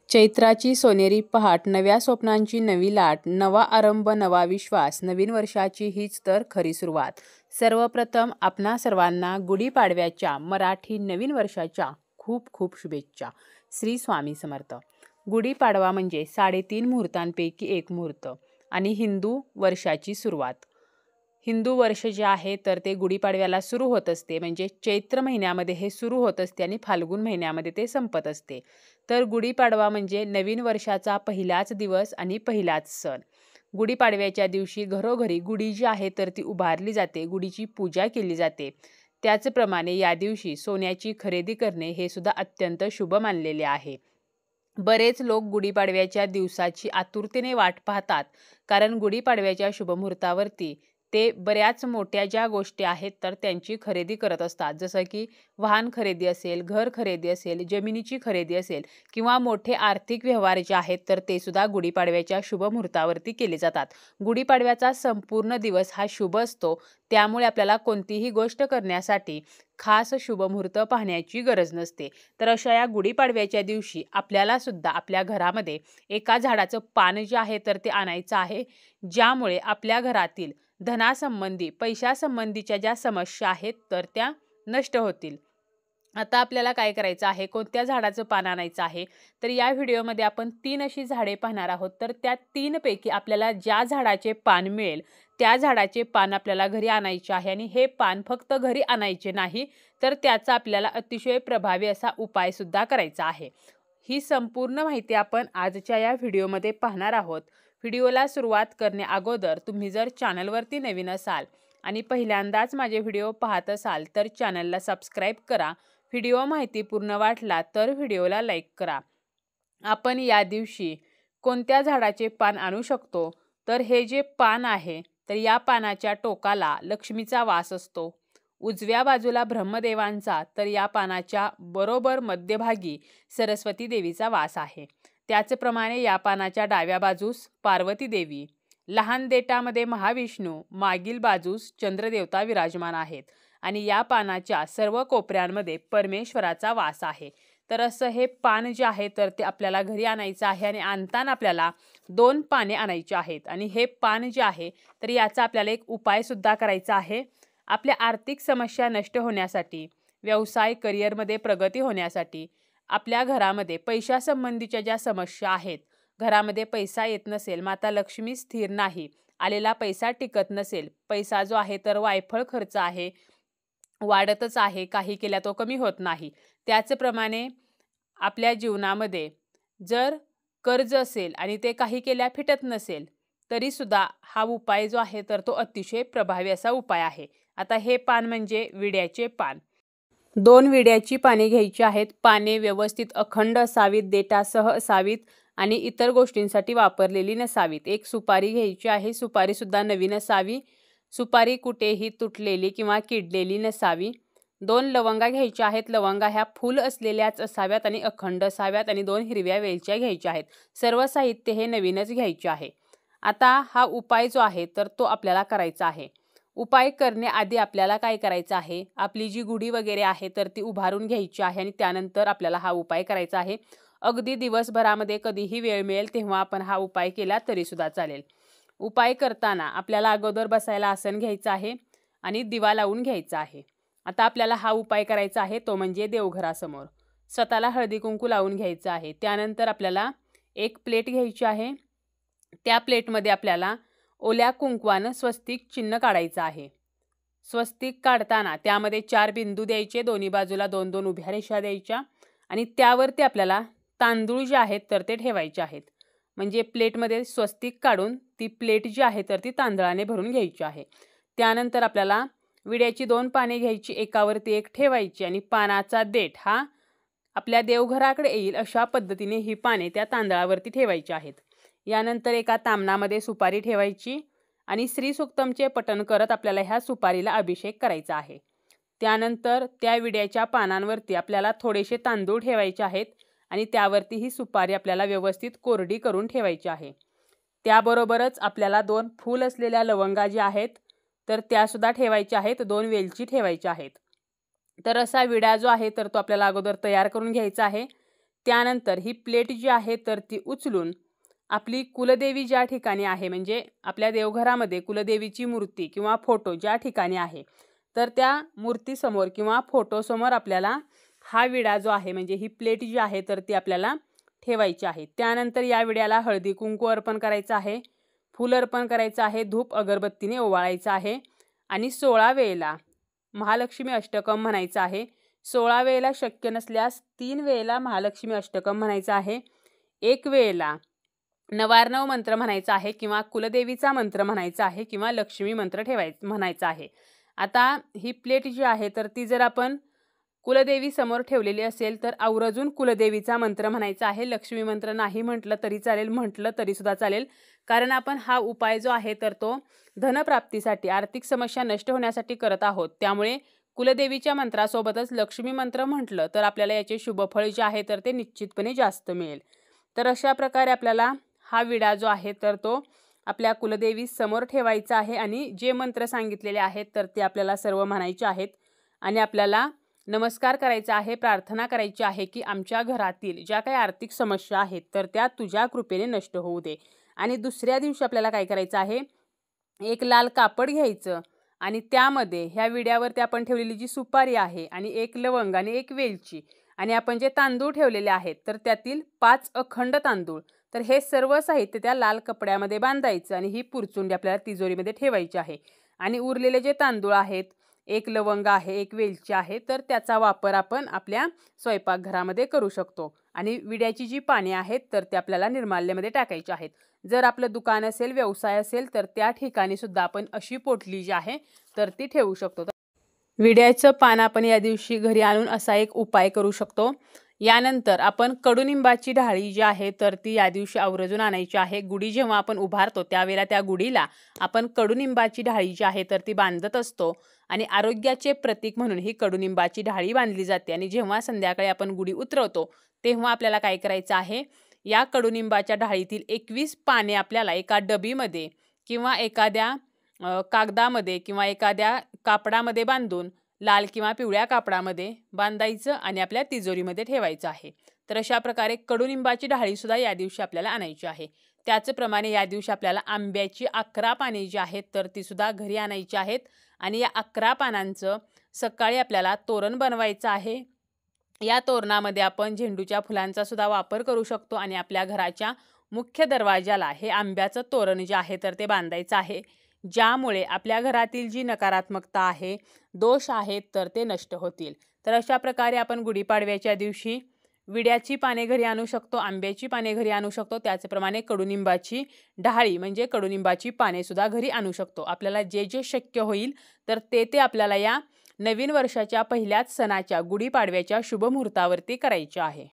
चैत्राची सोनेरी पहाट, नव्या स्वप्नांची नवी लाट, नवा आरंभ नवा विश्वास, नवीन वर्षाची हीच तर खरी सुरुवात. सर्वप्रथम आपणा सर्वांना गुढीपाडव्याच्या मराठी नवीन वर्षाच्या खूप खूप शुभेच्छा. श्री स्वामी समर्थ. गुढीपाडवा म्हणजे 3.5 मुहूर्तांपैकी एक मुहूर्त आणि हिंदू वर्षाची सुरुवात. हिंदू वर्ष जे आहे तर ते गुढीपाडव्याला सुरू होत असते, म्हणजे चैत्र महिन्यामध्ये हे सुरू होत असते आणि फाल्गुन महिन्यामध्ये ते संपत असते. तर गुढीपाडवा म्हणजे नवीन वर्षाचा पहिलाच दिवस आणि पहिलाच सण. गुढीपाडव्याच्या दिवशी घरोघरी गुढी जी आहे तर ती उभारली जाते, गुढीची पूजा केली जाते. त्याचप्रमाणे या दिवशी सोन्याची खरेदी करणे हे सुद्धा अत्यंत शुभ मानलेले आहे. बरेच लोक गुढीपाडव्याच्या दिवसाची आतुरतेने वाट पाहतात, कारण गुढीपाडव्याच्या शुभमुहूर्तावरती ते बऱ्याच मोठ्या ज्या गोष्टी आहेत तर त्यांची खरेदी करत असतात. जसं की वाहन खरेदी असेल, घर खरेदी असेल, जमिनीची खरेदी असेल किंवा मोठे आर्थिक व्यवहार जे आहेत तर ते सुद्धा गुढीपाडव्याच्या शुभमुहूर्तावरती केले जातात. गुढीपाडव्याचा संपूर्ण दिवस हा शुभ असतो, त्यामुळे आपल्याला कोणतीही गोष्ट करण्यासाठी खास शुभमुहूर्त पाहण्याची गरज नसते. तर अशा या गुढीपाडव्याच्या दिवशी आपल्याला सुद्धा आपल्या घरामध्ये एका झाडाचं पान जे आहे तर ते आणायचं आहे, ज्यामुळे आपल्या घरातील धनासंबंधी, पैशासंबंधीच्या ज्या समस्या आहेत तर त्या नष्ट होतील. आता आपल्याला काय करायचं आहे, कोणत्या झाडाचं पान आणायचं आहे, तर या व्हिडिओमध्ये आपण 3 अशी झाडे पाहणार आहोत. तर त्या 3 पैकी आपल्याला ज्या झाडाचे पान मिळेल त्या झाडाचे पान आपल्याला घरी आणायचे आहे आणि हे पान फक्त घरी आणायचे नाही, तर त्याचा आपल्याला अतिशय प्रभावी असा उपाय सुद्धा करायचा आहे. ही संपूर्ण माहिती आपण आजच्या या व्हिडिओमध्ये पाहणार आहोत. व्हिडिओला सुरुवात करण्या अगोदर तुम्ही जर चॅनलवरती नवीन असाल आणि पहिल्यांदाच माझे व्हिडिओ पाहत असाल तर चॅनलला सबस्क्राईब करा. व्हिडिओ माहितीपूर्ण वाटला तर व्हिडिओला लाईक करा. आपण या दिवशी कोणत्या झाडाचे पान आणू शकतो, तर हे जे पान आहे तर या पानाच्या टोकाला लक्ष्मीचा वास असतो, उजव्या बाजूला ब्रह्मदेवांचा, तर या पानाच्या बरोबर मध्यभागी सरस्वती देवीचा वास आहे. त्याचप्रमाणे या पानाच्या डाव्या बाजूस पार्वती देवी, लहान देठामध्ये महाविष्णू, मागील बाजूस चंद्रदेवता विराजमान आहेत आणि या पानाच्या सर्व कोपऱ्यांमध्ये परमेश्वराचा वास आहे. तर असं हे पान जे आहे तर ते आपल्याला घरी आणायचं आहे आणि आणताना आपल्याला 2 पाने आणायची आहेत. आणि हे पान जे आहे तर याचा आपल्याला एक उपाय सुद्धा करायचा आहे. आपल्या आर्थिक समस्या नष्ट होण्यासाठी, व्यवसाय करिअरमध्ये प्रगती होण्यासाठी, आपल्या घरामध्ये पैशासंबंधीच्या ज्या समस्या आहेत, घरामध्ये पैसा येत नसेल, माता लक्ष्मी स्थिर नाही, आलेला पैसा टिकत नसेल, पैसा जो आहे तर वायफळ खर्च आहे, वाढतच आहे, काही केल्या तो कमी होत नाही. त्याचप्रमाणे आपल्या जीवनामध्ये जर कर्ज असेल आणि ते काही केल्या फिटत नसेल, तरी सुद्धा हा उपाय जो आहे तर तो अतिशय प्रभावी असा उपाय आहे. आता हे पान म्हणजे विड्याचे पान. 2 विड्याची पाने घ्यायची आहेत. पाने व्यवस्थित अखंड असावीत, देठासह असावीत आणि इतर गोष्टींसाठी वापरलेली नसावीत. एक सुपारी घ्यायची आहे. सुपारी सुद्धा नवीन असावी. सुपारी कुठेही तुटलेली किंवा किडलेली नसावी. 2 लवंगा घ्यायच्या आहेत. लवंगा ह्या फूल असलेल्याच असाव्यात आणि अखंड असाव्यात आणि 2 हिरव्या वेलच्या घ्यायच्या आहेत. सर्व साहित्य हे नवीनच घ्यायचे आहे. आता हा उपाय जो आहे तर तो आपल्याला करायचा आहे. उपाय करण्याआधी आपल्याला काय करायचं आहे, आपली जी गुढी वगैरे आहे तर ती उभारून घ्यायची आहे आणि त्यानंतर आपल्याला हा उपाय करायचा आहे. अगदी दिवसभरामध्ये कधीही वेळ मिळेल तेव्हा आपण हा उपाय केला तरी सुद्धा चालेल. उपाय करताना आपल्याला अगोदर बसायला आसन घ्यायचं आहे आणि दिवा लावून घ्यायचा आहे. आता आपल्याला हा उपाय करायचा आहे तो म्हणजे देवघरासमोर स्वतःला हळदी कुंकू लावून घ्यायचं आहे. त्यानंतर आपल्याला एक प्लेट घ्यायची आहे. त्या प्लेटमध्ये आपल्याला ओल्या कुंकवानं स्वस्तिक चिन्ह काढायचं आहे. स्वस्तिक काढताना त्यामध्ये 4 बिंदू द्यायचे, दोन्ही बाजूला 2-2 उभ्या रेषा द्यायच्या आणि त्यावरती आपल्याला तांदूळ जे आहेत तर ते ठेवायचे आहेत. म्हणजे प्लेटमध्ये स्वस्तिक काढून ती प्लेट जी आहे तर ती तांदळाने भरून घ्यायची आहे. त्यानंतर आपल्याला विड्याची 2 पाने घ्यायची, एकावरती एक ठेवायची आणि पानाचा देठ हा आपल्या देवघराकडे येईल अशा पद्धतीने ही पाने त्या तांदळावरती ठेवायची आहेत. यानंतर एका तामणामध्ये सुपारी ठेवायची आणि श्री सूक्तमचे पठण करत आपल्याला ह्या सुपारीला अभिषेक करायचा आहे. त्यानंतर त्या विड्याच्या पानांवरती आपल्याला थोडेसे तांदूळ ठेवायचे आहेत आणि त्यावरती ही सुपारी आपल्याला व्यवस्थित कोरडी करून ठेवायची आहे. त्याबरोबरच आपल्याला 2 फूल असलेल्या लवंगा ज्या आहेत तर त्यासुद्धा ठेवायच्या आहेत, 2 वेलची ठेवायच्या आहेत. तर असा विडा जो आहे तर तो आपल्याला अगोदर तयार करून घ्यायचा आहे. त्यानंतर ही प्लेट जी आहे तर ती उचलून आपली कुलदेवी ज्या ठिकाणी आहे, म्हणजे आपल्या देवघरामध्ये कुलदेवीची मूर्ती किंवा फोटो ज्या ठिकाणी आहे तर त्या मूर्तीसमोर किंवा फोटोसमोर आपल्याला हा विडा जो आहे म्हणजे ही प्लेट जी आहे तर ती आपल्याला ठेवायची आहे। त्यानंतर या विड्याला हळदी कुंकू अर्पण करायचं आहे, फूल अर्पण करायचं आहे, धूप अगरबत्तीने ओवाळायचं आहे आणि 16 वेळेला महालक्ष्मी अष्टकम म्हणायचं आहे। 16 वेळेला शक्य नसल्यास 3 वेळेला महालक्ष्मी अष्टकम म्हणायचं आहे, 1 वेळेला नवार्णव मंत्र म्हणायचा आहे किंवा कुलदेवीचा मंत्र म्हणायचा आहे किंवा लक्ष्मी मंत्र म्हणायचा आहे। आता ही प्लेट जी आहे तर ती जर आपण कुलदेवी समोर ठेवलेली असेल तर आवर्जून कुलदेवीचा मंत्र म्हणायचा आहे। लक्ष्मी मंत्र नाही म्हटलं तरी चालेल, म्हटलं तरी सुद्धा चालेल, कारण आपण हा उपाय जो आहे तर तो धनप्राप्तीसाठी, आर्थिक समस्या नष्ट होण्यासाठी करत आहोत। त्यामुळे कुलदेवीच्या मंत्रासोबतच लक्ष्मी मंत्र म्हटलं तर आपल्याला याचे शुभफळ जे आहे तर ते निश्चितपणे जास्त मिळेल। तर अशा प्रकारे आपल्याला हा विडा जो आहे तर तो आपल्या कुलदेवी समोर ठेवायचा आहे आणि जे मंत्र सांगितलेले आहेत तर ते आपल्याला सर्व म्हणायचे आहेत आणि आपल्याला नमस्कार करायचा आहे, प्रार्थना करायची आहे की आमच्या घरातील ज्या काही आर्थिक समस्या आहेत तर त्या तुझ्या कृपेने नष्ट होऊ दे। आणि दुसऱ्या दिवशी आपल्याला काय करायचं आहे, एक लाल कापड घ्यायचं आणि त्यामध्ये ह्या विड्यावरती आपण ठेवलेली जी सुपारी आहे आणि एक लवंग आणि एक वेलची आणि आपण जे तांदूळ ठेवलेले आहेत तर त्यातील 5 अखंड तांदूळ, तर हे सर्व साहित्य त्या लाल कपड्यामध्ये बांधायचं आणि ही पुरचुंडी आपल्याला तिजोरीमध्ये ठेवायची आहे। आणि उरलेले जे तांदूळ आहेत, एक लवंग आहे, एक वेलची आहे, तर त्याचा वापर आपण आपल्या स्वयंपाकघरामध्ये करू शकतो। आणि विड्याची जी पाने आहेत तर ते आपल्याला निर्माल्यमध्ये टाकायची आहेत। जर आपलं दुकान असेल, व्यवसाय असेल तर त्या ठिकाणी सुद्धा आपण अशी पोटली जी आहे तर ती ठेवू शकतो। विड्याचं पान आपण या दिवशी घरी आणून असा एक उपाय करू शकतो। यानंतर आपण कडुनिंबाची ढाळी जी आहे तर ती या दिवशी आवर्जून आणायची आहे। गुढी जेव्हा आपण उभारतो त्यावेळेला त्या गुढीला आपण कडुनिंबाची ढाळी जी आहे तर ती बांधत असतो आणि आरोग्याचे प्रतीक म्हणून ही कडुनिंबाची ढाळी बांधली जाते। आणि जेव्हा संध्याकाळी आपण गुढी उतरवतो तेव्हा आपल्याला काय करायचं आहे, या कडुनिंबाच्या ढाळीतील 21 पाने आपल्याला एका डबीमध्ये किंवा एखाद्या कागदामध्ये किंवा एखाद्या कापडामध्ये बांधून, लाल किंवा पिवळ्या कापडामध्ये बांधायचं आणि आपल्या तिजोरीमध्ये ठेवायचं आहे। तर अशा प्रकारे कडुनिंबाची ढाळी सुद्धा या दिवशी आपल्याला आणायची आहे। त्याचप्रमाणे या दिवशी आपल्याला आंब्याची 11 पाने जी आहेत तर ती सुद्धा घरी आणायची आहेत आणि या 11 पानांचं सकाळी आपल्याला तोरण बनवायचं आहे। या तोरणामध्ये आपण झेंडूच्या फुलांचा सुद्धा वापर करू शकतो आणि आपल्या घराच्या मुख्य दरवाजाला हे आंब्याचं तोरण जे आहे तर ते बांधायचं आहे, ज्यामुळे आपल्या घरातील जी नकारात्मकता आहे, दोष आहेत तर ते नष्ट होतील। तर अशा प्रकारे आपण गुढीपाडव्याच्या दिवशी विड्याची पाने घरी आणू शकतो, आंब्याची पाने घरी आणू शकतो, त्याचप्रमाणे कडुनिंबाची ढाळी म्हणजे कडुनिंबाची पाने सुद्धा घरी आणू शकतो। आपल्याला जे जे शक्य होईल तर ते आपल्याला या नवीन वर्षाच्या पहिल्याच सणाच्या गुढीपाडव्याच्या शुभ मुहूर्तावरती करायचे आहे।